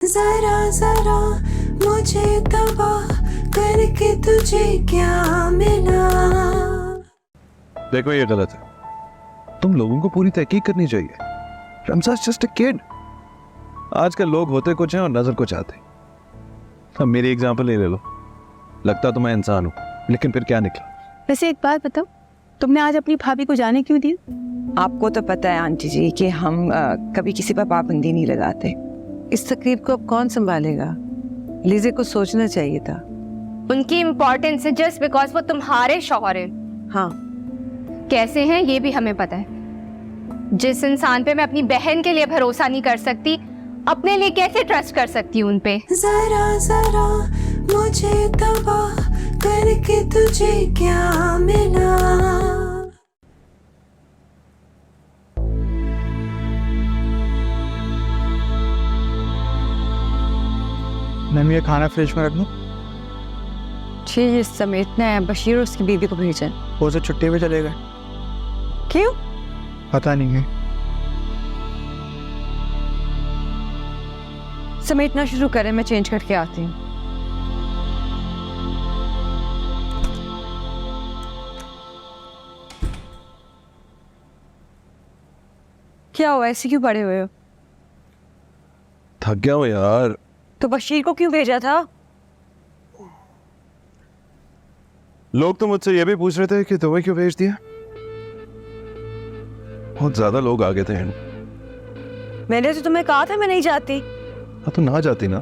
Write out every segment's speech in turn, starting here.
जरा जरा मुझे तबाह करके तुझे क्या मिला। देखो ये गलत है। तुम लोगों को पूरी तहकीक करनी चाहिए। रमजा जस्ट अ किड। आजकल लोग होते कुछ हैं और नजर कुछ आते। अब मेरी एग्जांपल ही ले लो। लगता तो मैं इंसान हूँ, लेकिन फिर क्या निकला। वैसे एक बात बताओ, तुमने आज अपनी भाभी को जाने क्यों दी? आपको तो पता है आंटी जी कि हम कभी किसी पर पाबंदी नहीं लगाते। इस तकलीफ को अब कौन संभालेगा? लीजे को सोचना चाहिए था। उनकी इम्पोर्टेंस है जस्ट बिकॉज वो तुम्हारे शौहर हैं। हाँ, कैसे हैं ये भी हमें पता है। जिस इंसान पे मैं अपनी बहन के लिए भरोसा नहीं कर सकती, अपने लिए कैसे ट्रस्ट कर सकती हूँ उनपे। जरा जरा मुझे तबाह करके तुझे क्या मिला। मैम ये खाना फ्रिज में रख दूं? ये समेटना है, बशीर और उसकी बीवी को भेजा है। वो तो छुट्टी पे चले गए। क्यों? पता नहीं है। समेटना शुरू करें, मैं चेंज करके आती हूँ। क्या हुआ, ऐसे क्यों पड़े हुए हो? थक गया हो यार। तो बशीर को क्यों भेजा था? लोग तो मुझसे ये भी पूछ रहे थे कि तुम्हें क्यों भेज दिया। बहुत ज्यादा लोग आ गए थे। मैंने तो तुम्हें कहा था मैं नहीं जाती। हाँ तो ना जाती ना।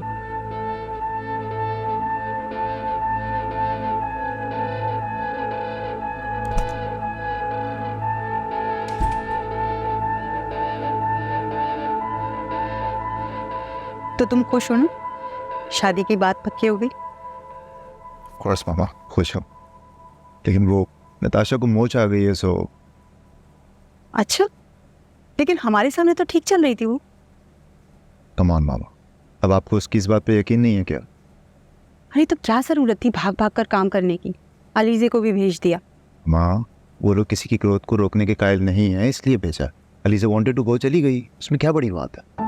तो तुम खुश हो ना? शादी की बात पक्की हो गई? कोर्स मामा खुश हूँ, लेकिन वो नताशा को मोच आ गई है। सो अच्छा, लेकिन हमारे सामने तो ठीक चल रही थी वो। कम ऑन मामा, अब आपको उसकी इस बात पे यकीन नहीं है क्या? अरे तो क्या जरूरत थी भाग भाग कर काम करने की? अलीजे को भी भेज दिया। माँ, वो लोग किसी की ग्रोथ को रोकने के कायल नहीं है, इसलिए भेजा। अलीजे वांटेड टू गो, चली गई, उसमें क्या बड़ी बात है।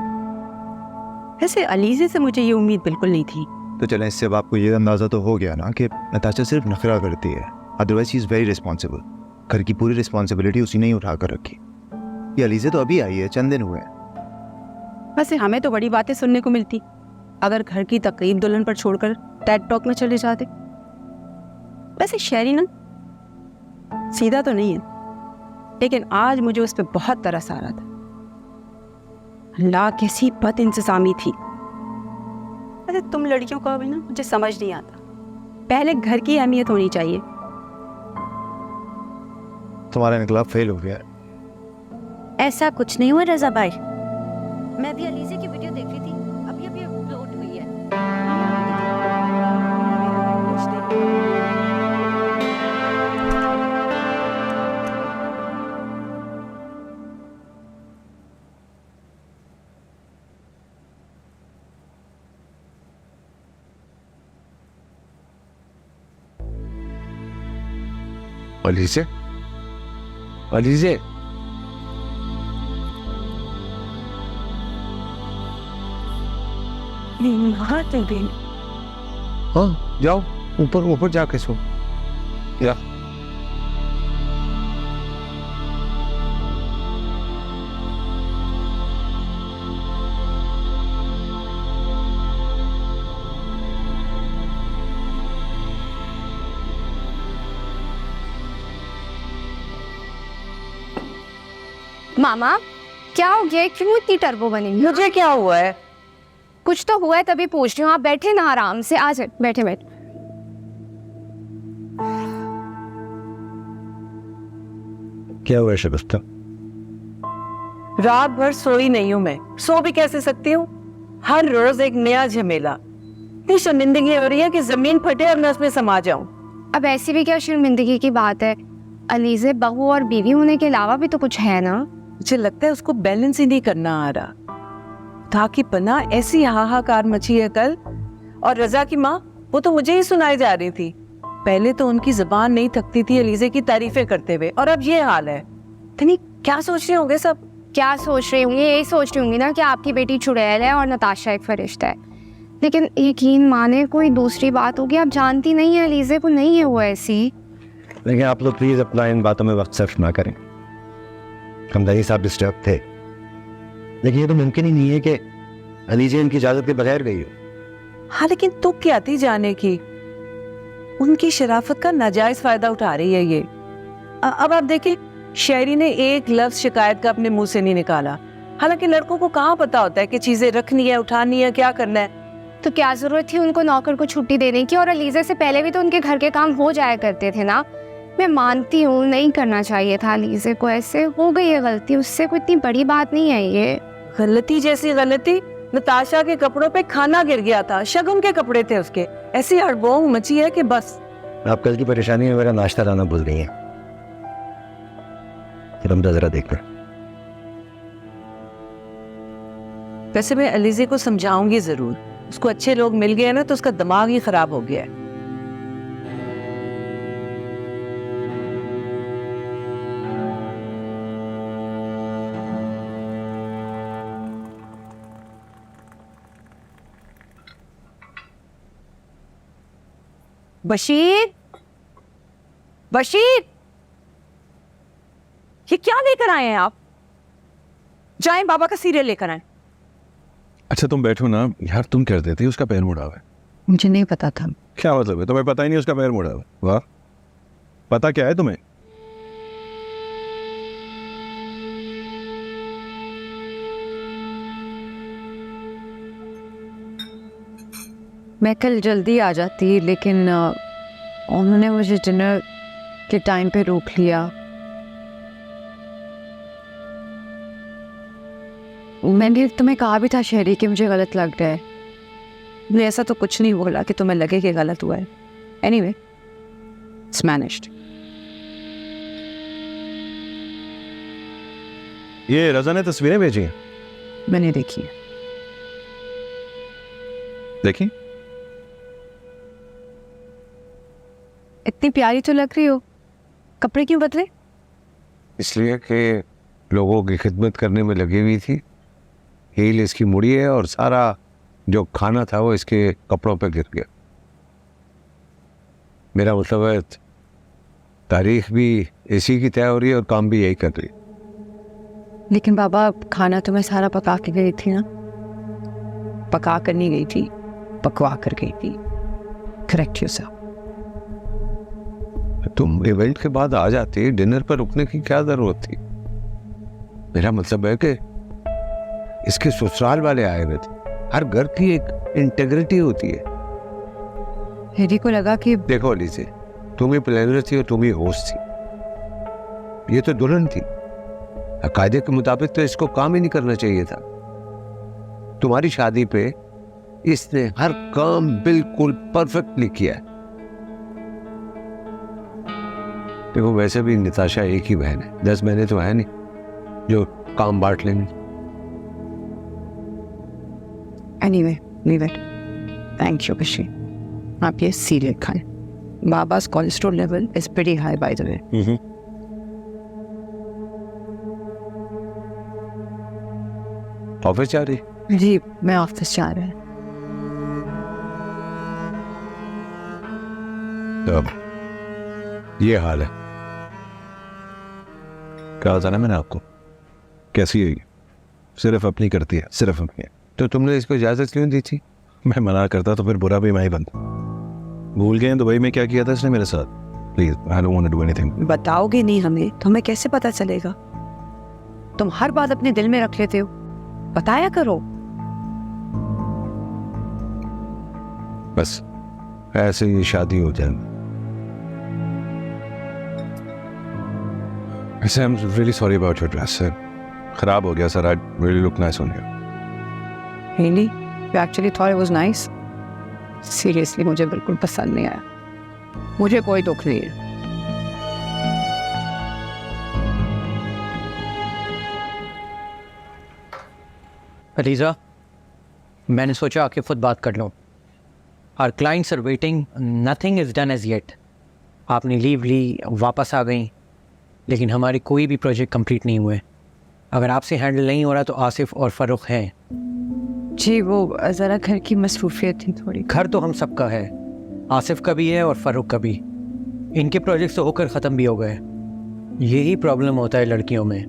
वैसे अलीजे से मुझे ये उम्मीद बिल्कुल नहीं थी। तो चलें, इससे अब आपको ये अंदाज़ा तो हो गया ना कि नताशा सिर्फ नखरा करती है, otherwise she is very responsible. घर की पूरी रिस्पॉन्सिबिलिटी उसी ने ही उठा कर रखी। ये अलीजे तो अभी आई है, चंद दिन हुए हैं। वैसे हमें तो बड़ी बातें सुनने को मिलती अगर घर की तकरीब दुल्हन पर छोड़कर टेड टॉक में चले जाते। वैसे शहरी ना सीधा तो नहीं है, लेकिन आज मुझे उस पर बहुत तरस आ रहा था। अल्लाह कैसी बद इंतजामी थी। अरे तुम लड़कियों का भी ना मुझे समझ नहीं आता। पहले घर की अहमियत होनी चाहिए। तुम्हारा इनकलाब फेल हो गया। ऐसा कुछ नहीं हुआ रजा भाई, मैं भी अलीजे की वीडियो देख रही थी, अभी अभी अपलोड हुई है। अलीजे, अलीजे, हाँ जाओ ऊपर, ऊपर जाके सो। या मामा क्या हो गया, क्यों इतनी टर्बो बनी? मुझे क्या हुआ है? कुछ तो हुआ है तभी पूछ रही हूँ। आप बैठे ना आराम से, आ जाए, बैठे बैठे। क्या हुआ शगुफ्ता? रात भर सोई नहीं हूँ मैं। सो भी कैसे सकती हूँ? हर रोज एक नया झमेला। इतनी शर्मिंदगी हो रही है कि जमीन फटे और मैं उसमें समा जाऊं। अब ऐसी भी क्या शर्मिंदगी की बात है? अलीजे बहू और बीवी होने के अलावा भी तो कुछ है ना। मुझे लगता है उसको बैलेंस ही नहीं करना आ रहा। था कि पना ऐसी हाहाकार मची है कल। और रजा की माँ, वो तो मुझे ही सुनाई जा रही थी। पहले तो उनकी जुबान नहीं थकती थी अलीजे की तारीफें करते हुए, और अब ये हाल है। इतनी क्या सोच रहे होंगे सब? क्या सोच रही होंगी, यही सोच रही होंगी ना कि आपकी बेटी चुड़ैल है और नताशा एक फरिश्ता है। लेकिन यकीन माने कोई दूसरी बात होगी, आप जानती नहीं है अलीज़े को, नहीं है वो ऐसी। लेकिन आप लोग प्लीज़ अपना इन बातों में वक्त सर्फ ना करें। हमदनी साहब डिस्टर्ब थे, लेकिन ये तो मुमकिन ही नहीं है कि अलीज़े इनकी इजाज़त के बगैर गई हो। हाँ लेकिन तू क्या थी जाने की, उनकी शराफत का नाजायज फायदा उठा रही है ये। अब आप देखिए, शायरी ने एक लफ्ज शिकायत का अपने मुंह से नहीं निकाला, हालांकि लड़कों को कहाँ पता होता है कि चीजें रखनी है, उठानी है, क्या करना है। तो क्या जरूरत थी उनको नौकर को छुट्टी देने की, और अलीज़े से पहले भी तो उनके घर के काम हो जाया करते थे ना। मैं मानती हूँ नहीं करना चाहिए था अलीज़े को, ऐसे हो गई है गलती, उससे कोई इतनी बड़ी बात नहीं है ये। गलती जैसी गलती, नताशा के कपड़ों पे खाना गिर गया था, शगुन के कपड़े थे उसके, ऐसी हड़बोंग मची है कि बस। आप कल की परेशानी में मेरा नाश्ता लाना भूल गई हैं। रमजा जरा देखना। वैसे मैं अलीज़े को समझाऊंगी जरूर, उसको अच्छे लोग मिल गए ना तो उसका दिमाग ही खराब हो गया है। बशीर, बशीर, ये क्या लेकर आए हैं आप? जाएं बाबा का सीरियल लेकर आए। अच्छा तुम बैठो ना यार, तुम कर देते उसका पैर मुड़ा हुआ है। मुझे नहीं पता था। क्या मतलब है, तुम्हें पता ही नहीं उसका पैर मुड़ा हुआ है? वाह, पता क्या है तुम्हें? मैं कल जल्दी आ जाती, लेकिन उन्होंने मुझे डिनर के टाइम पे रोक लिया। मैंने तुम्हें कहा भी था शहरी कि मुझे गलत लग रहा है। मैंने ऐसा तो कुछ नहीं बोला कि तुम्हें लगे कि गलत हुआ है। Anyway, it's managed. ये रजा ने तस्वीरें भेजी हैं। मैंने देखी है। देखी? इतनी प्यारी तो लग रही हो, कपड़े क्यों बदले? इसलिए कि लोगों की खिदमत करने में लगी हुई थी। हील इसकी मुड़ी है और सारा जो खाना था वो इसके कपड़ों पे गिर गया। मेरा मतलब है तारीख भी इसी की तय हो रही है और काम भी यही कर रही है। लेकिन बाबा, खाना तो मैं सारा पका के गई थी ना। पका कर नहीं गई थी, पकवा कर गई थी। Correct yourself. तुम इवेंट के बाद आ जाती, डिनर पर रुकने की क्या जरूरत थी? मेरा मतलब है कि इसके ससुराल वाले आए हुए थे। हर घर की एक इंटेग्रिटी होती है। हेरी को लगा कि देखो अलीज़े, तुम ही प्लानर थी और तुम ही होस्ट थी। ये तो दुल्हन थी। कायदे के मुताबिक तो इसको काम ही नहीं करना चाहिए था। तुम्हारी शादी पे इसने हर काम बिल्कुल परफेक्टली किया है। देखो वैसे भी नताशा एक ही बहन है, 10 महीने तो है नहीं जो काम बांट लेंगे। Anyway, leave it. Thank you Basheer. आप ये सीरियल खाएं। बाबा's cholesterol level is pretty high by the way. Office जा रही? जी, मैं ऑफिस जा रहा है। तो ये हाल है। कहा था ना मैंने आपको, कैसी है ये? सिर्फ अपनी करती है, सिर्फ अपनी। तो तुमने इसको इजाजत क्यों दी थी? मैं मना करता तो फिर बुरा भी मैं ही बनता। भूल गए दुबई में क्या किया था इसने मेरे साथ? Please, I don't want to do anything. बताओगे नहीं हमें तो हमें कैसे पता चलेगा? तुम हर बात अपने दिल में रख लेते हो, बताया करो। बस ऐसे ही शादी हो जाए। ऐसे I'm really sorry about your dress, sir. खराब हो गया sir. I really look nice on you. Really? You actually thought it was nice? Seriously, मुझे बिल्कुल पसंद नहीं आया। मुझे कोई दुख नहीं है। अलीज़ा, मैंने सोचा आके खुद बात कर लूँ। Our clients are waiting, nothing is done as yet. आपने लीव ली, वापस आ गई, लेकिन हमारे कोई भी प्रोजेक्ट कंप्लीट नहीं हुए। अगर आपसे हैंडल नहीं हो रहा तो आसिफ और फ़ारूक हैं। जी वो ज़रा घर की मसरूफियत थी थोड़ी। घर तो हम सबका है, आसिफ का भी है और फ़ारूक का भी। इनके प्रोजेक्ट्स तो होकर ख़त्म भी हो गए। यही प्रॉब्लम होता है लड़कियों में,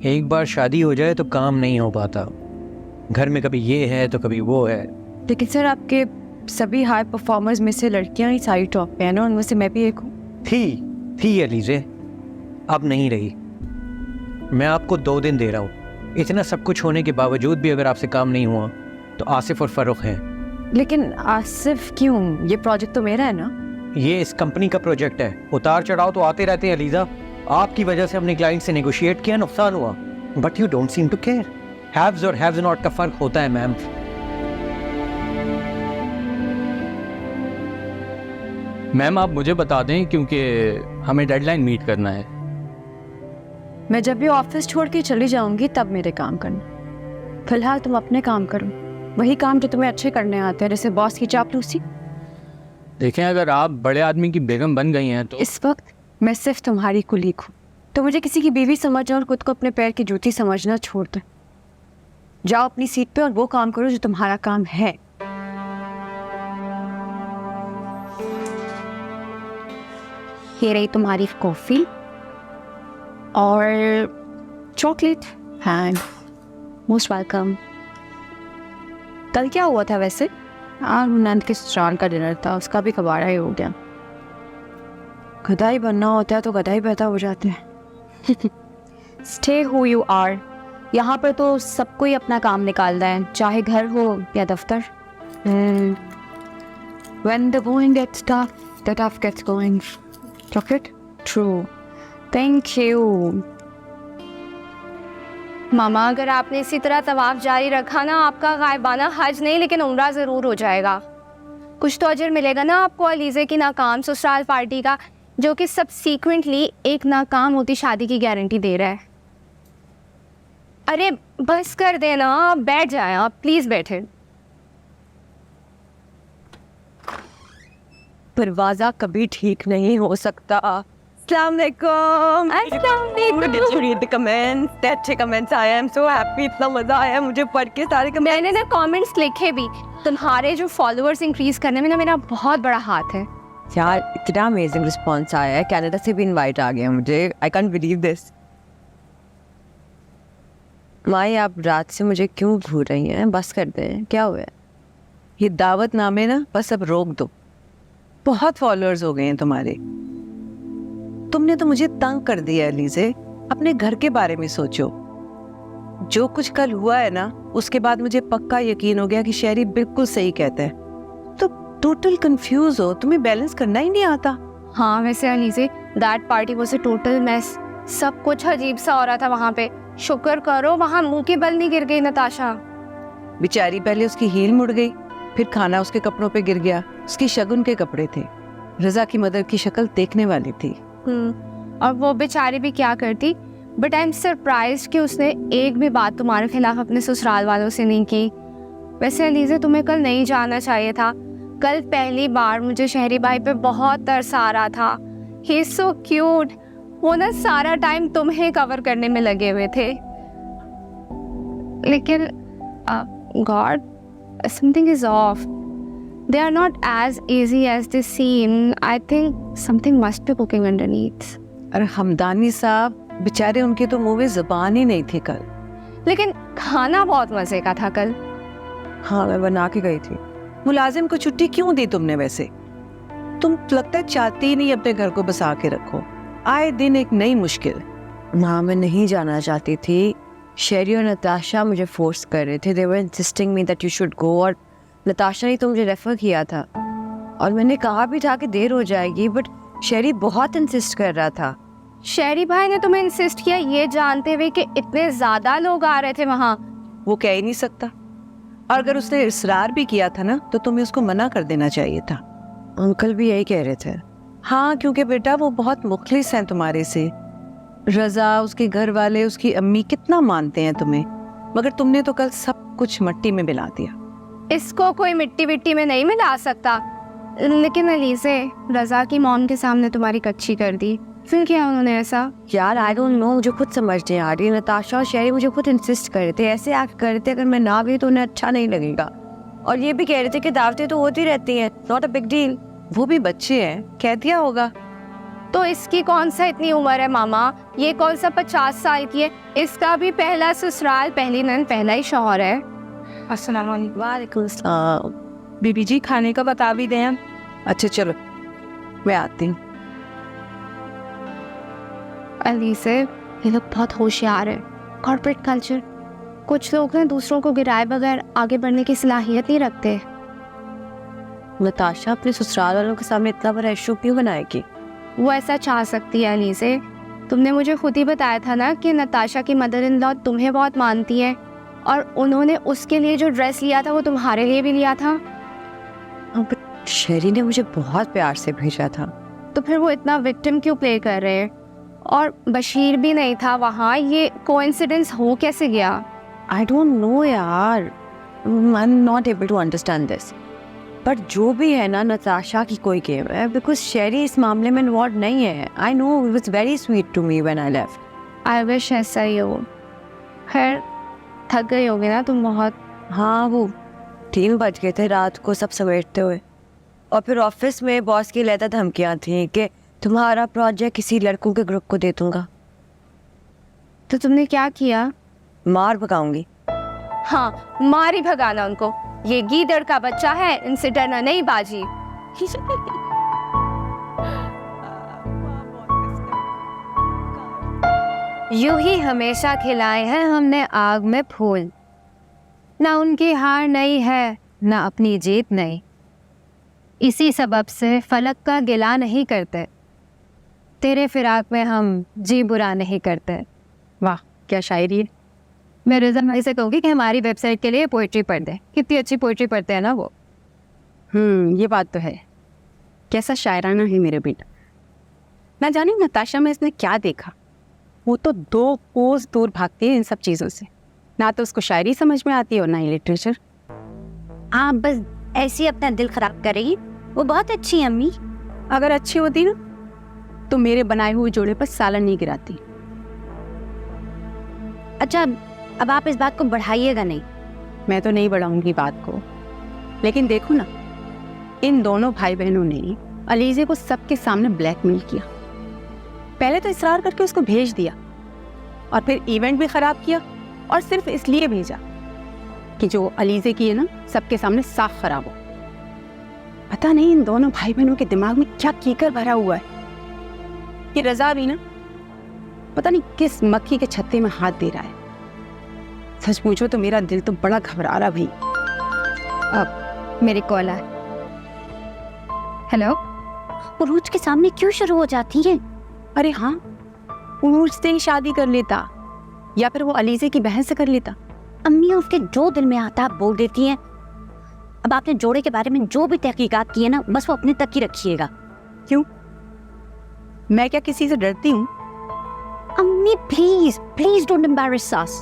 एक बार शादी हो जाए तो काम नहीं हो पाता। घर में कभी ये है तो कभी वो है। लेकिन सर आपके सभी हाई परफॉर्मर्स में से लड़कियां ही सारी टॉप पे हैं ना, उनमें से मैं भी एक हूँ। थी एलीज़े, अब नहीं रही। मैं आपको 2 दिन दे रहा हूँ। इतना सब कुछ होने के बावजूद भी अगर आपसे काम नहीं हुआ तो आसिफ और फ़ारूक हैं। लेकिन आसिफ क्यों? ये प्रोजेक्ट तो मेरा है ना। ये इस कंपनी का प्रोजेक्ट है, उतार चढ़ाव तो आते रहते हैं अलीज़ा। आपकी वजह से अपने क्लाइंट से नेगोशिएट किया, नुकसान हुआ, but you don't seem to care. Haves और हैव्स नॉट का फ़र्क होता है मैम। मैम आप मुझे बता दें क्योंकि हमें डेडलाइन मीट करना है। मैं जब भी ऑफिस छोड़ के चली जाऊंगी तब मेरे काम करना। फिलहाल तुम अपने काम करो, वही काम जो तुम्हें अच्छे करने आते हैं, जैसे बॉस की चापलूसी। देखें, अगर आप बड़े आदमी की बेगम बन गई हैं तो इस वक्त मैं सिर्फ तुम्हारी कुलीग हूँ, तो मुझे किसी की बीवी समझना और खुद को अपने पैर की जूती समझना छोड़ दो। जाओ अपनी सीट पे और वो काम करो जो तुम्हारा काम है। ये रही तुम्हारी कॉफ़ी और चॉकलेट। हाँ, मोस्ट वेलकम। कल क्या हुआ था वैसे? नंद के ससुराल का डिनर था, उसका भी कबाड़ा ही हो गया। गधा ही बनना होता है तो गधा ही पैदा हो जाते हैं। Stay who you are. यहाँ पर तो सबको ही अपना काम निकालना है, चाहे घर हो या दफ्तर। When the going gets tough, the tough gets going. Chocolate? True. Thank you. मामा, अगर आपने इसी तरह तवाफ जारी रखा ना, आपका गायबाना हज नहीं लेकिन उम्रा ज़रूर हो जाएगा। कुछ तो अजर मिलेगा ना आपको अलीज़े की नाकाम ससुराल पार्टी का, जो कि सबसीक्वेंटली एक नाकाम होती शादी की गारंटी दे रहा है। अरे बस कर देना, बैठ जाए आप, प्लीज़ बैठे। परवाज़ा कभी ठीक नहीं हो सकता। अस्सलाम वालेकुम। कमेंट्स, अच्छे कमेंट्स आए। आई एम सो हैप्पी, इतना मज़ा आया मुझे पढ़ के सारे कमेंट्स। मैंने ना कमेंट्स लिखे भी। तुम्हारे जो फॉलोअर्स इंक्रीज करने में ना मेरा बहुत बड़ा हाथ है यार। इतना अमेजिंग रिस्पॉन्स आया है, कनाडा से भी इनवाइट आ गया मुझे। I can't believe this. माई, आप रात से मुझे क्यों घूर रही हैं? बस कर दें, क्या हुआ है? ये दावतनामे ना बस अब रोक दो। बहुत फॉलोअर्स हो गए हैं तुम्हारे। तुमने तो मुझे तंग कर दिया अलीज़े। अपने घर के बारे में सोचो। जो कुछ कल हुआ है ना, उसके बाद मुझे पक्का यकीन हो गया कि शहरी बिल्कुल सही कहता है। तो टोटल कंफ्यूज हो, तुम्हें बैलेंस करना ही नहीं आता। हाँ वैसे Alizeh, that party was a total mess. सब कुछ अजीब सा हो रहा था वहाँ पे। शुक्र करो वहाँ मुंह के बल नहीं गिर गई नताशा। बेचारी, पहले उसकी हील मुड़ गई, फिर खाना उसके कपड़ों पे गिर गया। उसकी शगुन के कपड़े थे। रजा की मदर की शक्ल देखने वाली थी। और वो बेचारी भी क्या करती। बट आई एम सरप्राइज्ड कि उसने एक भी बात तुम्हारे खिलाफ अपने ससुराल वालों से नहीं की। वैसे अलीज़े, तुम्हें कल नहीं जाना चाहिए था। कल पहली बार मुझे शहरी भाई पे बहुत तरस आ रहा था। He is so cute. वो ना सारा टाइम तुम्हें कवर करने में लगे हुए थे। लेकिन God, something is of. They are not as easy as they seem. I think something must be cooking underneath. अरे हमदानी साहब, बेचारे, उनकी तो मुंह में जुबान ही नहीं थी कल। लेकिन खाना बहुत मजे का था कल। हाँ, मैं बना के गई थी। मुलाजिम को छुट्टी क्यों दी तुमने वैसे? तुम लगता है चाहती ही नहीं अपने घर को बसा के रखो। आए दिन एक नई मुश्किल। माँ, मैं नहीं जाना चाहती थी। शेरी और नताशा मुझे फोर्स कर रहे थे। They were insisting me that you should go। और नताशा ने तो मुझे रेफर किया था और मैंने कहा भी था कि देर हो जाएगी, बट शेरी बहुत इंसिस्ट कर रहा था। शेरी भाई ने तुम्हें इंसिस्ट किया ये जानते हुए कि इतने ज्यादा लोग आ रहे थे वहाँ? वो कह ही नहीं सकता। और अगर उसने इसरार भी किया था ना, तो तुम्हें उसको मना कर देना चाहिए था। अंकल भी यही कह रहे थे। हाँ, क्योंकि बेटा वो बहुत मुखलिस हैं तुम्हारे से। रजा, उसके घर वाले, उसकी अम्मी कितना मानते हैं तुम्हें, मगर तुमने तो कल सब कुछ मिट्टी में मिला दिया। इसको कोई मिट्टी विट्टी में नहीं मिला सकता। लेकिन अलीज़े, रज़ा की मॉम के सामने तुम्हारी कच्ची कर दी। फिर क्या उन्होंने ऐसा? यार आई डोंट नो, मुझे खुद समझ नहीं आ रही। नताशा और शेरी मुझे खुद इंसिस्ट कर रहे थे, ऐसे एक्ट कर रहे थे अगर मैं ना भी तो उन्हें अच्छा नहीं लगेगा। और ये भी कह रहे थे कि दावतें तो होती रहती हैं, नॉट अ बिग डील। वो भी बच्चे हैं, कह दिया होगा। तो इसकी कौन सा इतनी उम्र है मामा? ये कौन सा 50 साल की है? इसका भी पहला ससुराल, पहली नन, पहला ही शौहर है। अस्सलाम वालेकुम। वालेकुम अस्सलाम। बीबी जी खाने का बता भी दें हम। अच्छा चलो मैं आती हूँ। अली से ये लोग बहुत होशियार है। कॉर्पोरेट कल्चर, कुछ लोग हैं दूसरों को गिराए बगैर आगे बढ़ने की सलाहियत नहीं रखते। नताशा अपने ससुराल वालों के सामने इतना बड़ा इशू क्यों बनाएगी? वो ऐसा चाह सकती है अली से। तुमने मुझे खुद ही बताया था ना कि नताशा की मदर इन लॉ तुम्हें बहुत मानती है, और उन्होंने उसके लिए जो ड्रेस लिया था वो तुम्हारे लिए भी लिया था। शेरी ने मुझे बहुत प्यार से भेजा था। तो फिर वो इतना विक्टिम क्यों प्ले कर रहे हैं? और बशीर भी नहीं था वहाँ, ये कोइंसिडेंस हो कैसे गया? आई डोंट नो यार, I am not able to understand this. But जो भी है ना, नताशा की कोई गेम है, बिकॉज शेरी इस मामले में इन्वॉल्व नहीं है। I know it was very sweet to me when I left. I wish ऐसा ही हो। खैर थक गई होगी ना तुम बहुत? हाँ, वो 3 बज गए थे रात को सब समेटते हुए। और फिर ऑफिस में बॉस की लेता धमकियाँ थी कि तुम्हारा प्रोजेक्ट किसी लड़कों के ग्रुप को दे दूंगा। तो तुमने क्या किया? मार भगाऊंगी। हाँ, मार ही भगाना उनको। ये गीदड़ का बच्चा है, इनसे डरना नहीं बाजी। यूं ही हमेशा खिलाए हैं हमने आग में फूल, ना उनकी हार नहीं है ना अपनी जीत नहीं, इसी सबब से फलक का गिला नहीं करते, तेरे फिराक में हम जी बुरा नहीं करते। वाह क्या शायरी है। मैं रिजन भाई से कहूँगी कि हमारी वेबसाइट के लिए पोइट्री पढ़ दे, कितनी अच्छी पोइट्री पढ़ते हैं ना वो। ये बात तो है। कैसा शायराना है मेरे बेटा। ना जाने नताशा में इसने क्या देखा, वो तो 2 कोस दूर भागती है इन सब चीज़ों से। ना तो उसको शायरी समझ में आती है और ना ही लिटरेचर। आप बस ऐसी अपना दिल खराब करेगी, वो बहुत अच्छी है अम्मी। अगर अच्छी होती ना तो मेरे बनाए हुए जोड़े पर सालन नहीं गिराती। अच्छा अब आप इस बात को बढ़ाइएगा नहीं। मैं तो नहीं बढ़ाऊंगी बात को, लेकिन देखो ना, इन दोनों भाई बहनों ने अलीजे को सबके सामने ब्लैकमेल किया। पहले तो इसरार करके उसको भेज दिया और फिर इवेंट भी खराब किया, और सिर्फ इसलिए भेजा कि जो अलीजे की है ना सबके सामने साफ खराब हो। पता नहीं इन दोनों भाई बहनों के दिमाग में क्या कीकर भरा हुआ है। कि रजा भी ना पता नहीं किस मक्खी के छत्ते में हाथ दे रहा है। सच पूछो तो मेरा दिल तो बड़ा घबरा रहा भाई। अब मेरी कॉल है। हेलो, उरूज के सामने क्यों शुरू हो जाती है? अरे हाँ, उरूज से ही शादी कर लेता या फिर वो अलीजे की बहन से कर लेता। अम्मी उसके जो दिल में आता आप बोल देती हैं। अब आपने जोड़े के बारे में जो भी तहकीकात की है ना, बस वो अपने तक ही रखिएगा। क्यों, मैं क्या किसी से डरती हूँ? अम्मी प्लीज प्लीज डोंट एम्बैरेस अस।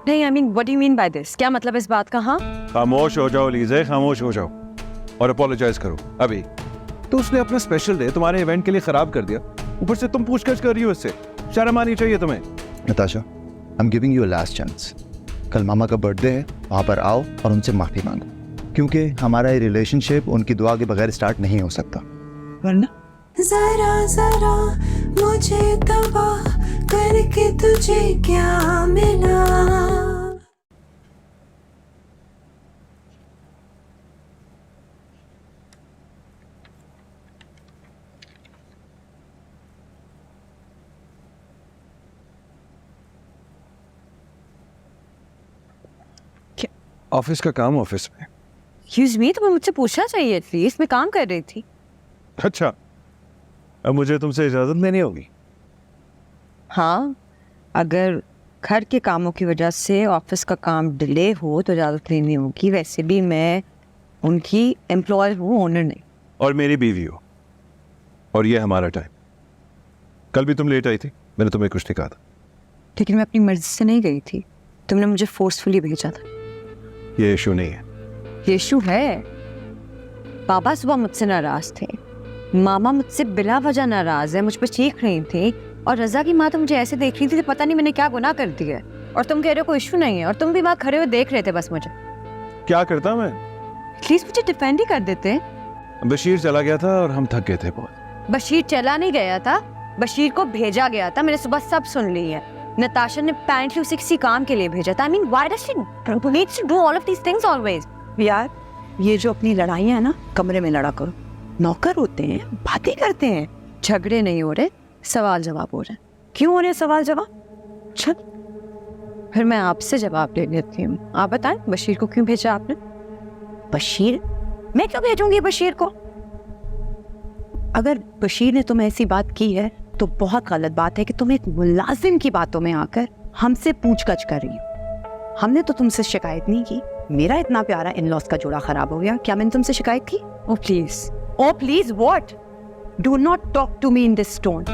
नहीं, I mean what do you mean by this? क्या मतलब इस बात का? हाँ, खामोश हो जाओ लीजे, खामोश हो जाओ और अपोलोजाइज करो अभी। तो उसने अपना स्पेशल डे तुम्हारे इवेंट के लिए खराब कर दिया, ऊपर से तुम पूछताछ कर रही हो इससे। शर्म आनी चाहिए तुम्हें। Natasha, I am giving you a last chance. कल मामा का बर्थडे है, वहाँ पर आओ और उनसे माफ़ी मांगो, क्योंकि हमारा ये रिलेशनशिप उनकी दुआ के बगैर स्टार्ट नहीं हो सकता। वरना जरा जरा मुझे तबाह करके तुझे क्या मिला। ऑफिस का काम ऑफिस में। एक्सक्यूज मी, तुम्हें मुझसे पूछना चाहिए एटलीस्ट, मैं काम कर रही थी। अच्छा, अब मुझे तुमसे इजाजत लेनी होगी। हाँ, अगर घर के कामों की वजह से ऑफिस का काम डिले हो तो इजाज़त लेनी होगी। वैसे भी मैं उनकी एम्प्लॉय हूँ, ओनर नहीं। और मेरी बीवी हो, और ये हमारा टाइम। कल भी तुम लेट आई थी, मैंने तुम्हें कुछ नहीं कहा था। लेकिन मैं अपनी मर्जी से नहीं गई थी, तुमने मुझे फोर्सफुली भेजा था। ये इशू नहीं है। ये इशू है। पापा सुबह मुझसे नाराज थे, मामा मुझसे बिला वजह नाराज है, मुझ पर चीख रही थी, और रजा की माँ तो मुझे ऐसे देख रही थी तो पता नहीं मैंने क्या गुनाह कर दिया है। और तुम कह रहे हो कोई इशू नहीं है, और तुम भी वहाँ खड़े हुए देख रहे थे बस मुझे। क्या करता मैं? प्लीज मुझे डिफेंड ही कर देते। बशीर चला गया था और हम थक गए थे बहुत। बशीर चला नहीं गया था, बशीर को भेजा गया था। मैंने सुबह सब सुन ली है। नताशा ने apparently उसे किसी काम के लिए भेजा था। I mean, why does she needs to do all of these things always? यार ये जो अपनी लड़ाइयाँ है ना, कमरे में लड़ा करो। नौकर होते हैं, बातें करते हैं। झगड़े नहीं हो रहे, सवाल जवाब हो रहे। क्यों हो रहे हैं सवाल जवाब? चल फिर मैं आपसे जवाब ले लेती हूँ। आप बताएं, बशीर को क्यों भेजा आपने? बशीर? मैं क्यों भेजूंगी बशीर को? अगर बशीर ने तुम्हें ऐसी बात की है तो बहुत गलत बात है कि तुम एक मुलाजिम की बातों में आकर हमसे पूछगछ कर रही हो। हमने तो तुमसे शिकायत नहीं की। मेरा इतना प्यारा इन-लॉज का जोड़ा खराब हो गया, क्या मैंने तुमसे शिकायत की? Oh please, oh please what? Do not talk to me in this tone.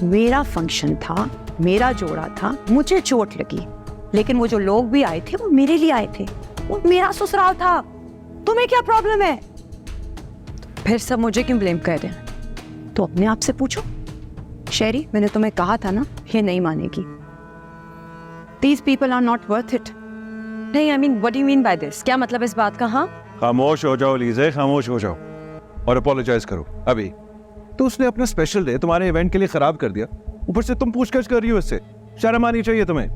मेरा फंक्शन था, मेरा जोड़ा था, मुझे चोट लगी, लेकिन वो जो लोग भी आए थे वो मेरे लिए आए थे। वो मेरा ससुराल था। तुम्हें क्या प्रॉब्लम है? फिर सब मुझे क्यों ब्लेम कर रहे हैं? तो अपने आप से पूछो। शेरी, मैंने तुम्हें कहा था ना, ये नहीं मानेगी। These people are not worth it. नहीं, I mean, what do you mean by this? क्या मतलब इस बात का? हाँ, खामोश हो जाओ लीजे, खामोश हो जाओ और अपोलोजाइज करो अभी। तो उसने अपना स्पेशल डे तुम्हारे इवेंट के लिए खराब कर दिया, ऊपर से तुम पूछताछ कर रही हो इससे। शर्म आनी चाहिए तुम्हें।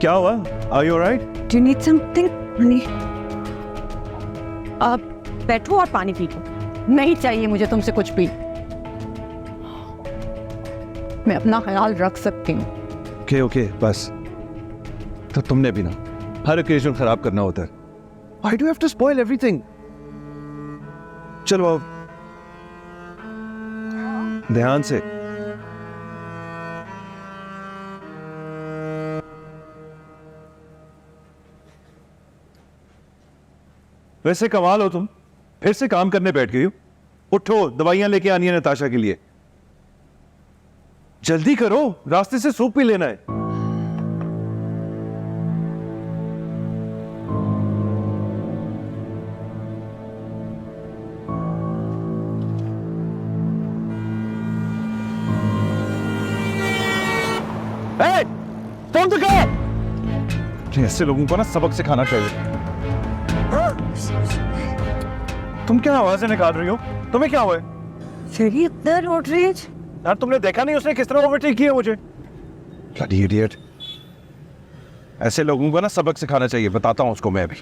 क्या हुआ? Are you alright? Do you need something, honey? आप बैठो और पानी पी लो। नहीं चाहिए मुझे तुमसे कुछ भी। मैं अपना ख्याल रख सकती हूँ। ओके ओके, बस। तो तुमने भी ना हर ओकेजन खराब करना होता है। Why do you have to spoil everything? चलो अब ध्यान से। वैसे कमाल हो तुम, फिर से काम करने बैठ गई हो। उठो, दवाइयां लेके आनी है नताशा के लिए। जल्दी करो, रास्ते से सूप भी लेना है। तुम तो क्या? ऐसे लोगों को ना सबक सिखाना चाहिए। तुम क्या आवाजें निकाल रही हो? तुम्हें क्या हुआ है? शेरी इतना रोड रेज। यार तुमने देखा नहीं उसने किस तरह ओवरटेक किया मुझे? Bloody idiot। ऐसे लोगों को ना सबक सिखाना चाहिए, बताता हूँ उसको मैं भी।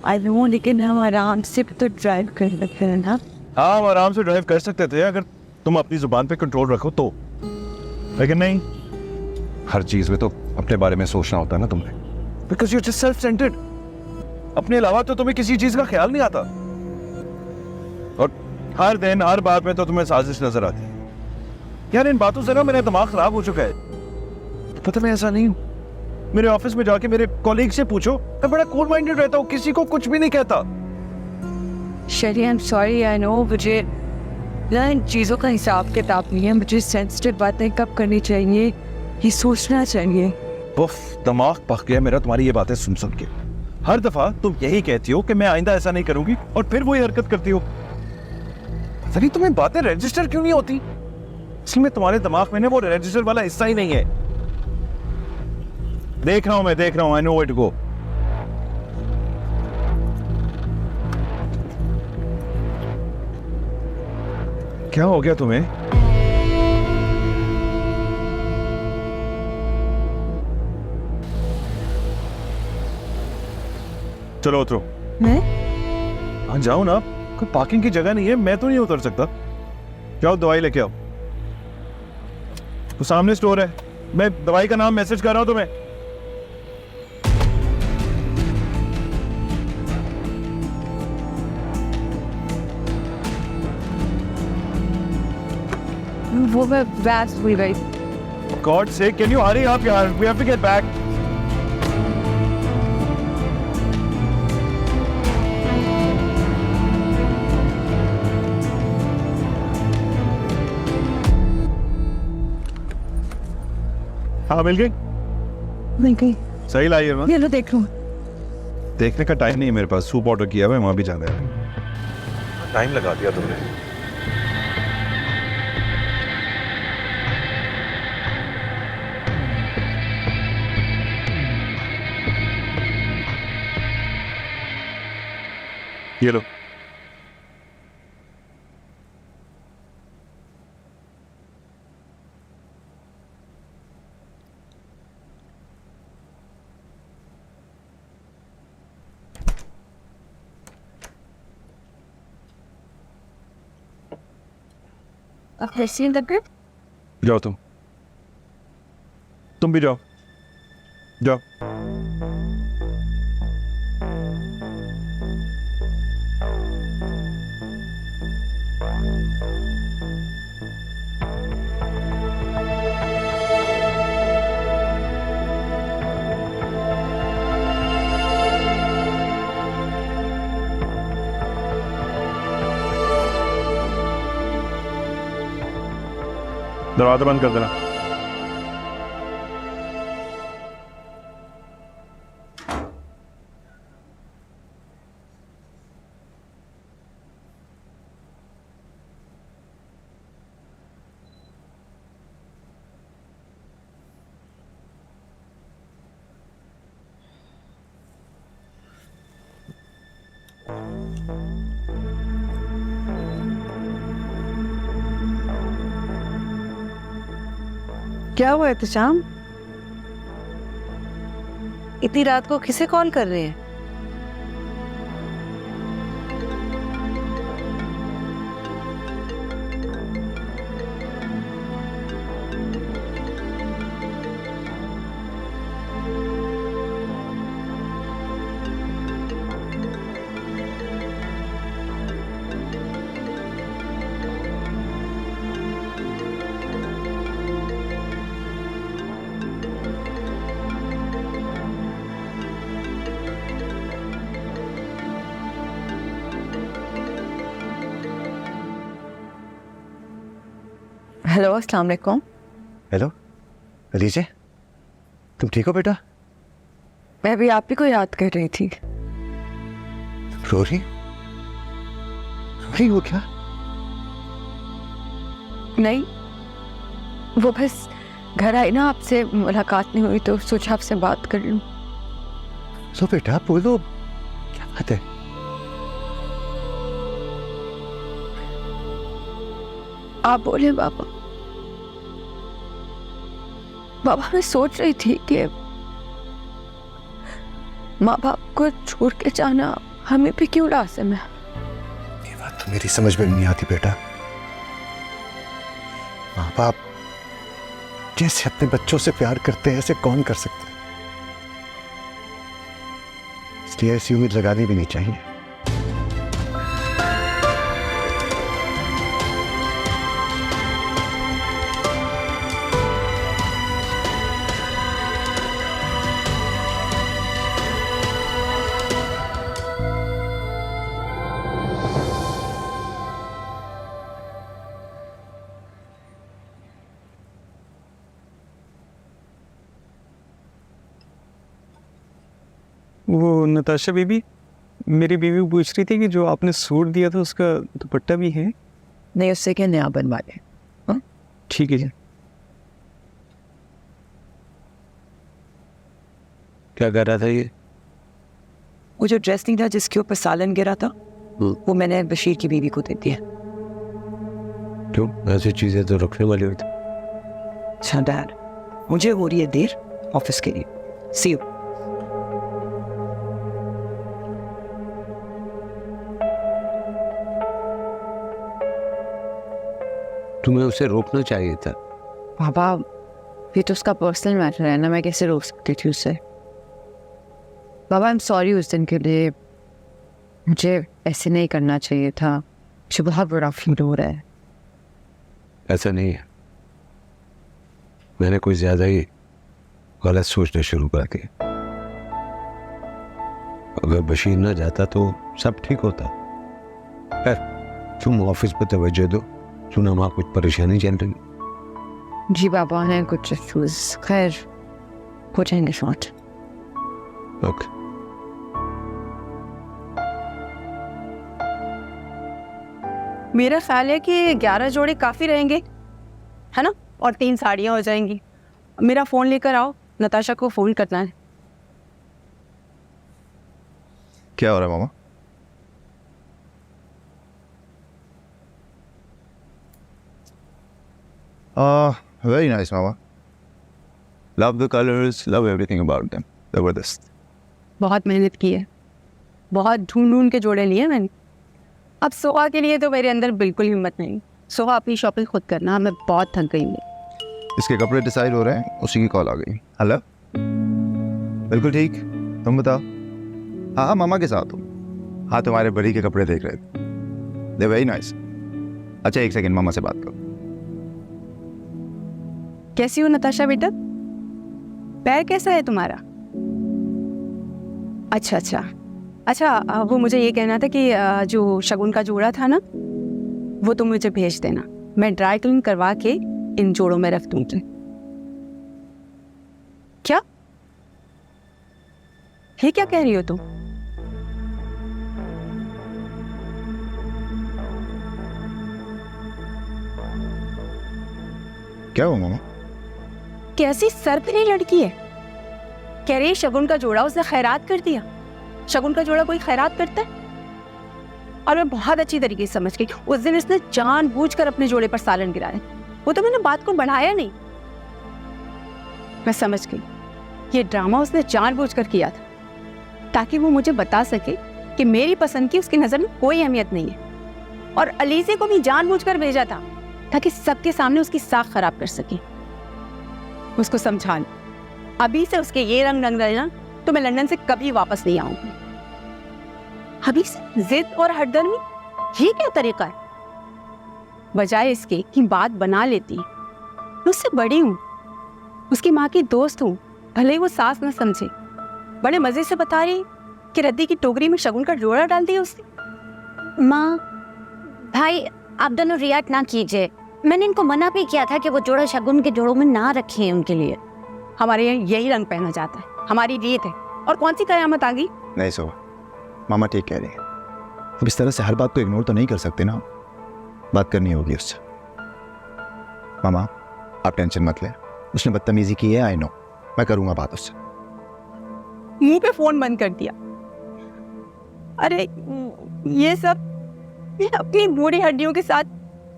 आई नो, लेकिन हम आराम से तो ड्राइव कर सकते हैं ना। हाँ, हम आराम से ड्राइव कर सकते थे अगर तुम अपनी जुबान पे कंट्रोल रखो तो, लेकिन नहीं। हर चीज में तो अपने बारे में सोचना होता है ना तुमने। Because you're just self-centered। अपने अलावा तो तुम्हें किसी चीज का ख्याल नहीं आता, और हर दिन हर बात में तो तुम्हें साजिश नजर आती है। यार इन बातों से ना मेरा दिमाग खराब हो चुका है। पता मैं ऐसा नहीं हूँ। मेरे ऑफिस में जाके मेरे कॉलीग से पूछो, मैं बड़ा कूल माइंडेड रहता हूँ, किसी को कुछ भी नहीं कहता। शेरी, I am sorry, I know, मुझे इन चीज़ों का हिसाब किताब नहीं है। मुझे सेंसिटिव बातें कब करनी चाहिए ये सोचना चाहिए। उफ, दिमाग पक गया मेरा तुम्हारी ये बातें सुन सुन के। हर दफा तुम यही कहती हो कि मैं आइंदा ऐसा नहीं करूंगी, और फिर वही हरकत करती हो। पता नहीं तुम्हें बातें रजिस्टर क्यों नहीं होती। इसलिए तुम्हारे दिमाग में ना वो रजिस्टर वाला हिस्सा ही नहीं है। देख रहा हूं मैं, देख रहा हूं। I know where to go. क्या हो गया तुम्हें? चलो उतरो। मैं? हाँ जाओ ना, कोई पार्किंग की जगह नहीं है, मैं तो नहीं उतर सकता। जाओ दवाई लेके आओ। तो सामने स्टोर है, मैं दवाई का नाम मैसेज कर रहा हूं तुम्हें। वो मैं बैस हुई गई। गॉड से कैन यू हरी अप यार, we have to get back. हाँ मिल गई। नहीं गई। सही लाई है ना? ये लो देख लो। देखने का टाइम नहीं है मेरे पास, सूप ऑर्डर किया हुआ है, वहां भी जाना है। टाइम लगा दिया तुमने। ये लो। जाओ तुम भी जाओ जाओ। दरवाजा बंद कर देना। क्या हुआ एहतशाम? इतनी रात को किसे कॉल कर रहे हैं? हेलो अस्सलाम वालेकुम। हेलो अलीजे, तुम ठीक हो बेटा? मैं भी आप ही को याद कर रही थी। रो रही हो क्या? नहीं, वो बस घर आई ना, आपसे मुलाकात नहीं हुई तो सोचा आपसे बात कर लूं। सो बेटा बोलो, क्या बात है? आप बोले बाबा। बाबा मैं सोच रही थी कि माँ बाप को छोड़ के जाना हमें भी क्यों लाज़िम है। ये बात तो मेरी समझ में नहीं आती बेटा। माँ बाप जैसे अपने बच्चों से प्यार करते हैं ऐसे कौन कर सकता है? इसलिए ऐसी उम्मीद लगानी भी नहीं चाहिए। वो नताशा बीबी, मेरी बीवी पूछ रही थी कि जो आपने सूट दिया था उसका दुपट्टा भी है? नहीं, उससे क्या नया बनवा लें। ठीक है जी। क्या कर रहा था ये? वो जो ड्रेस नहीं था जिसके ऊपर सालन गिरा था, वो मैंने बशीर की बीवी को दे दिया। क्यों? ऐसी चीजें तो रखने वाली होती। अच्छा डैड, मुझे हो रही है देर ऑफिस के लिए। सी यू। तुम्हें उसे रोकना चाहिए था। बाबा ये तो उसका पर्सनल मैटर है ना, मैं कैसे रोक सकती थी उससे। बाबा आई एम सॉरी उस दिन के लिए, मुझे ऐसे नहीं करना चाहिए था। मुझे बहुत बड़ा फील हो रहा है। ऐसा नहीं है, मैंने कोई ज्यादा ही गलत सोचना शुरू कर दिया। अगर बशीर ना जाता तो सब ठीक होता। खैर तुम ऑफिस पर तवज्जो दो, सुना माँ कुछ परेशानी चल रही। जी बाबा हैं कुछ इश्यूज। खैर हो जाएंगे शॉर्ट। ओके मेरा ख्याल है कि 11 जोड़े काफ़ी रहेंगे, है ना? और 3 साड़ियाँ हो जाएंगी। मेरा फ़ोन लेकर आओ, नताशा को फ़ोन करना है। क्या हो रहा है मामा? Very nice, Mama. Love the colors, love everything about them. जबरदस्त। बहुत मेहनत की है, बहुत ढूंढ ढूंढ के जोड़े लिए मैंने। अब सोहा के लिए तो मेरे अंदर बिल्कुल हिम्मत नहीं। सोहा अपनी शॉपिंग खुद करना, मैं बहुत थक गई हूँ। इसके कपड़े डिसाइड हो रहे हैं, उसी की कॉल आ गई। हेलो, बिल्कुल ठीक, तुम बताओ। हाँ मामा के साथ हूँ। हाँ, तुम्हारे बड़ी के कपड़े देख रहे थे, दे वेरी नाइस। अच्छा एक सेकेंड, मामा से बात करो। कैसी हो नताशा बेटा? पैर कैसा है तुम्हारा? अच्छा, वो मुझे ये कहना था कि जो शगुन का जोड़ा था ना, वो तुम मुझे भेज देना, मैं ड्राई क्लीन करवा के इन जोड़ों में रख दूंगी। क्या? ये क्या कह रही हो तुम? क्या हुआ मामा? कैसी सरपरी लड़की है, कह रही है शगुन का जोड़ा उसने खैरात कर दिया। शगुन का जोड़ा कोई खैरात करता है? और मैं बहुत अच्छी तरीके से समझ गई, उस दिन इसने जानबूझकर अपने जोड़े पर सालन गिराया। वो तो मैंने बात को बढ़ाया नहीं, मैं समझ गई ये ड्रामा उसने जानबूझकर किया था, ताकि वो मुझे बता सके कि मेरी पसंद की उसकी नजर में कोई अहमियत नहीं है। और अलीजे को भी जानबूझकर भेजा था ताकि सबके सामने उसकी साख खराब कर सके। उसको समझा लो, अभी से उसके ये रंग रहे ना तो मैं लंदन से कभी वापस नहीं आऊंगी। अभी से जिद और हटदर्मी, ये क्या तरीका है? बजाय इसके कि बात बना लेती, मैं उससे बड़ी हूँ, उसकी माँ की दोस्त हूँ, भले ही वो सास न समझे। बड़े मजे से बता रही कि रद्दी की टोकरी में शगुन का जोड़ा डाल दिया उसने। माँ भाई आप दोनों रिएक्ट ना कीजिए, मैंने इनको मना भी किया था कि वो जोड़ा शगुन के जोड़ों में ना रखें उनके लिए। हमारे यहाँ यही रंग पहना जाता है, हमारी रीत है। और कौन सी कयामत आ गई? नहीं सो, मामा ठीक कह रही है। अब इस तरह से हर बात को इग्नोर तो नहीं कर सकते ना, बात करनी होगी उससे। मामा आप टेंशन मत ले, उसने बदतमीजी की है, आई नो, मैं करूंगा बात उससे। मुंह पे फोन बंद कर दिया। अरे ये सब मैं अपनी बूढ़ी हड्डियों के साथ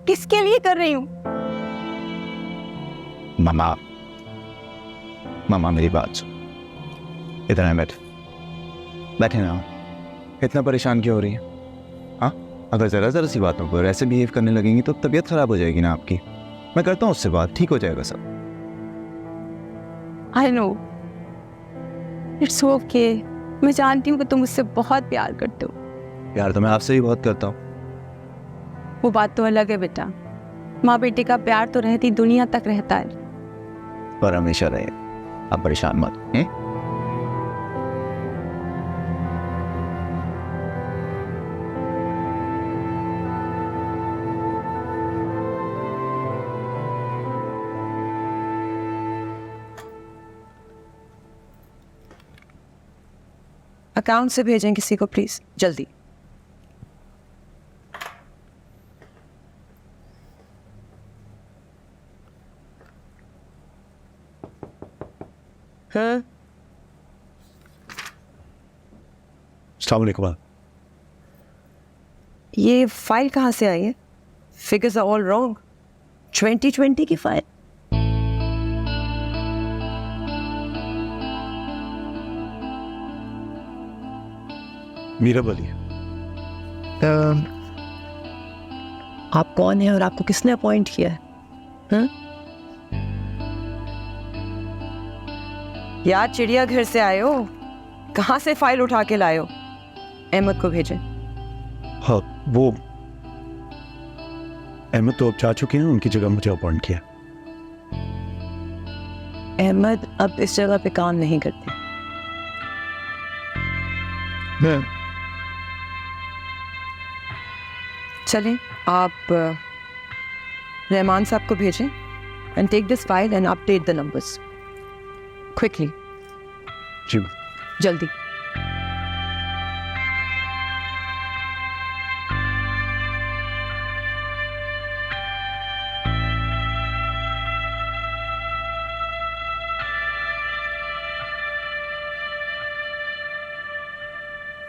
किसके लिए कर रही हूँ? मामा मेरी बात सुन, इतना बैठे ना, इतना परेशान क्यों हो रही है? हाँ, अगर जरा सी बातों पर ऐसे बिहेव करने लगेंगी तो तबीयत खराब हो जाएगी ना आपकी। मैं करता हूँ उससे बात, ठीक हो जाएगा सब। I know, it's okay. मैं जानती हूँ कि तुम मुझसे बहुत प्यार करते हो। प्यार तो मैं आपसे ही बहुत करता हूँ। वो बात तो अलग है बेटा, माँ बेटे का प्यार तो रहती दुनिया तक रहता है। पर हमेशा रहे, आप परेशान मत हैं? अकाउंट से भेजें किसी को प्लीज, जल्दी। हाँ, अस्सलाम वालेकुम। ये फाइल कहाँ से आई है? Figures are all wrong. 2020 की फाइल। मीरा बोलिए। आप कौन है और आपको किसने अपॉइंट किया है? हाँ? यार चिड़ियाघर से आए हो, कहाँ से फाइल उठा के लाए हो? अहमद को भेजें। हाँ, वो अहमद तो अब जा चुके हैं, उनकी जगह मुझे अपॉइंट किया। अहमद अब इस जगह पे काम नहीं करते। चलें, आप रहमान साहब को भेजें and take this file and update the numbers quickly. जी जल्दी।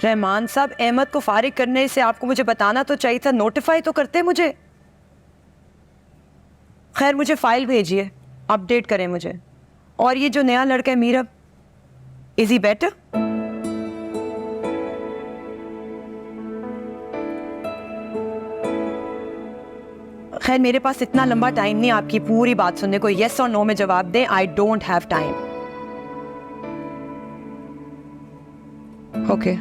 रहमान साहब, अहमद को फारिग करने से आपको मुझे बताना तो चाहिए था, नोटिफाई तो करते मुझे। खैर, मुझे फाइल भेजिए, अपडेट करें मुझे। और ये जो नया लड़का है मीरब, इज ही बेटर? खैर, मेरे पास इतना लंबा टाइम नहीं आपकी पूरी बात सुनने को। यस और नो में जवाब दें। I don't have time. Okay,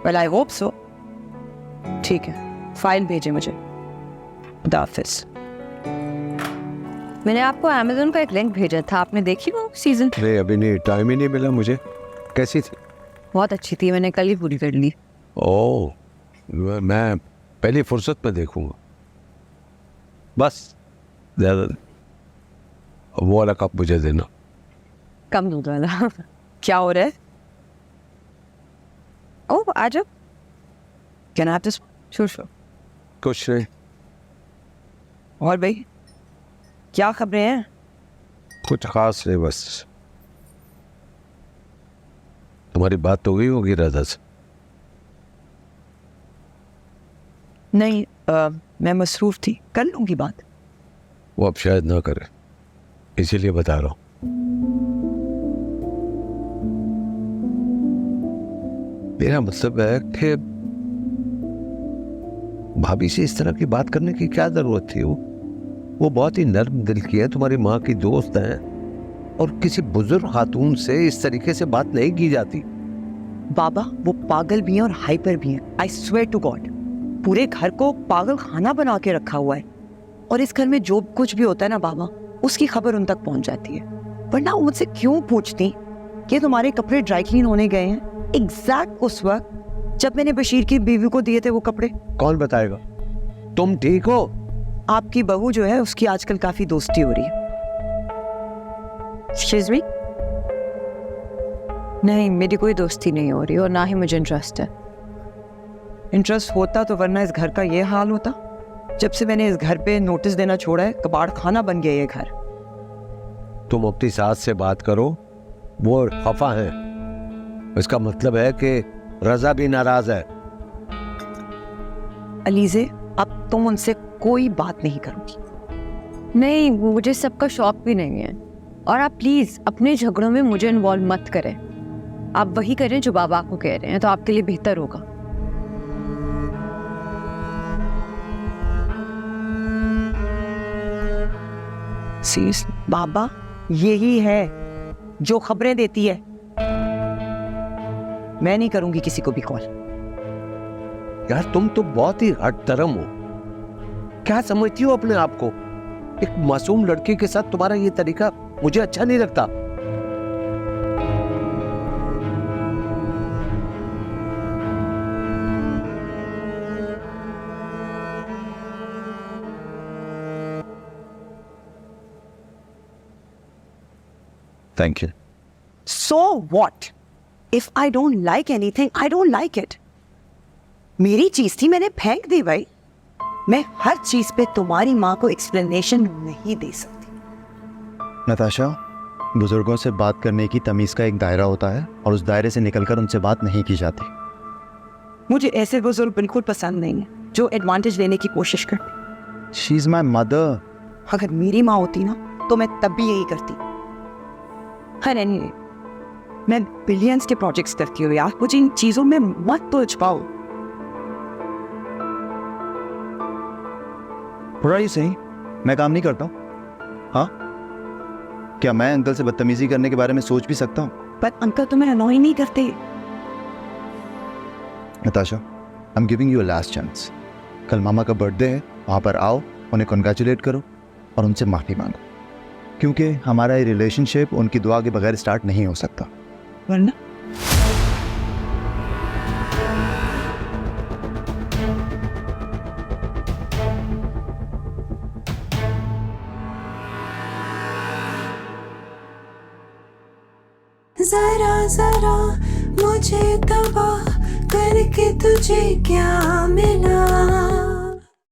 well I hope so. ठीक है, फाइल भेजे मुझे। खुदा हाफिज़। मैंने आपको अमेज़न का एक लिंक भेजा था, आपने देखी वो सीजन? नहीं, अभी नहीं, टाइम ही नहीं मिला मुझे। कैसी थी? बहुत अच्छी थी, मैंने कल ही पूरी कर ली। ओह, मैं पहली फुर्सत में देखूंगा बस। ज़्यादा वो वाला कप मुझे देना। कम दूध वाला। क्या हो रहा है? ओह, आ जाओ। Can I have this? Sure sure. कुछ नहीं, और भाई, क्या खबरें हैं? कुछ खास नहीं, बस तुम्हारी बात तो हुई होगी रजा से। नहीं, मैं मसरूफ थी, कर लूंगी बात। वो अब शायद ना करे, इसीलिए बता रहा हूँ। मेरा मतलब है कि भाभी से इस तरह की बात करने की क्या जरूरत थी? वो बहुत ही नर्म दिल की है, तुम्हारी माँ की दोस्त है, और किसी बुजुर्ग खातून से इस तरीके से बात नहीं की जाती। बाबा, वो पागल भी हैं और हाइपर भी हैं। आई स्वेयर टू गॉड, पूरे घर को पागल खाना बना के रखा हुआ है। और इस घर में जो कुछ भी होता है ना बाबा, उसकी खबर उन तक पहुंच जाती है। वरना वो मुझसे क्यों पूछती कि तुम्हारे कपड़े ड्राई क्लीन होने गए हैं एग्जैक्ट उस वक्त जब मैंने बशीर की बीवी को दिए थे वो कपड़े? कौन बताएगा? तुम ठीक हो? आपकी बहू जो है उसकी आजकल काफी दोस्ती हो रही है। Excuse me? नहीं, मेरी कोई दोस्ती नहीं हो रही और ना ही मुझे इंटरेस्ट है। इंटरेस्ट होता तो वरना इस घर का ये हाल होता। जब से मैंने इस घर पे नोटिस देना छोड़ा है, कबाड़ खाना बन गया ये घर। तुम अपनी सास से बात करो, वो खफा है। इसका मतलब है कि रजा भी नाराज है। अलीजे, अब तुम उनसे कोई बात नहीं करोगी। नहीं, मुझे सबका शौक भी नहीं है। और आप प्लीज अपने झगड़ों में मुझे इन्वॉल्व मत करें। आप वही करें जो बाबा आपको कह रहे हैं, तो आपके लिए बेहतर होगा। सीरियस बाबा, यही है जो खबरें देती है। मैं नहीं करूंगी किसी को भी कॉल। यार, तुम तो बहुत ही हटतरम हो। क्या समझती हो अपने आप को? एक मासूम लड़की के साथ तुम्हारा ये तरीका मुझे अच्छा नहीं लगता। Thank you. So what? If I don't like anything, I don't like it. मेरी चीज थी, मैंने फेंक दी भाई। मैं हर चीज पे तुम्हारी माँ को एक्सप्लेनेशन नहीं दे सकती। नताशा, बुजुर्गों से बात करने की तमीज़ का एक दायरा होता है और उस दायरे से निकलकर उनसे बात नहीं की जाती। मुझे ऐसे बुजुर्ग बिल्कुल पसंद नहीं है जो एडवांटेज लेने की कोशिश करते। She is my mother. अगर मेरी माँ होती ना तो मैं तब भी यही करती। खैर एनीवे, मैं बिलियंस के प्रोजेक्ट्स करती हूँ यार, मुझे इन चीजों में मत तो छुपाओ। थोड़ा ही सही, मैं काम नहीं करता हूँ। हाँ, क्या मैं अंकल से बदतमीजी करने के बारे में सोच भी सकता हूँ? पर अंकल तुम्हें अनॉय नहीं करते। Natasha, I am giving you a last chance. कल मामा का बर्थडे है, वहाँ पर आओ, उन्हें कॉन्ग्रेचुलेट करो और उनसे माफ़ी मांगो, क्योंकि हमारा ये रिलेशनशिप उनकी दुआ के बगैर स्टार्ट नहीं हो सकता। वरना जरा जरा मुझे तबाह करके तुझे क्या मिला।